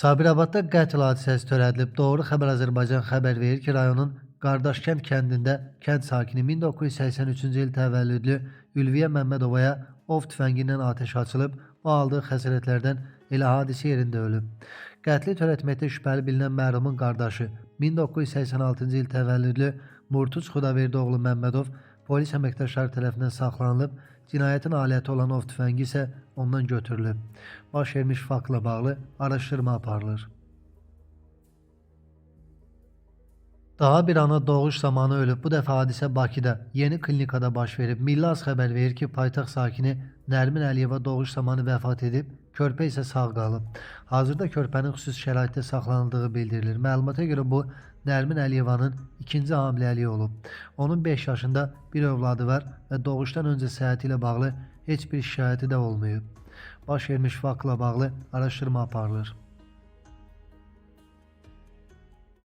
Sabirabadda qətl hadisəsi törədilib. Doğru Xəbər Azərbaycan xəbər verir ki, rayonun Qardaşkənd kəndində kənd sakini 1983-cü il təvəllüdlü Ülviyə Məmmədovaya ov tüfəngi ilə atəş açılıb. O aldığı xəsarətlərdən elə hadisə yerində ölüb. Qətli törətməkdə şübhəli bilinən mərhumun qardaşı 1986-cı il təvəllüdlü Murtuc Xudaverdoğlu Məmmədov polis əməkdaşları tərəfindən saxlanılıb. Cinayətin aləti olan ov tüfəngi isə ondan götürülüb. Baş vermiş faktla bağlı araşdırma aparılır. Daha bir ana doğuş zamanı ölüb. Bu dəfə hadisə Bakıda, yeni klinikada baş verib. Milli Az xəbər verir ki, paytaxt sakini Nərmin Əliyeva doğuş zamanı vəfat edib, körpə isə sağ qalıb. Hazırda körpənin xüsusi şəraitdə saxlanıldığı bildirilir. Məlumata görə bu, Nərmin Əliyevanın ikinci hamiləliyi olub. Onun 5 yaşında bir övladı var və doğuşdan öncə səhhəti ilə bağlı heç bir şikayəti də olmayıb. Baş vermiş faktla bağlı araşdırma aparılır.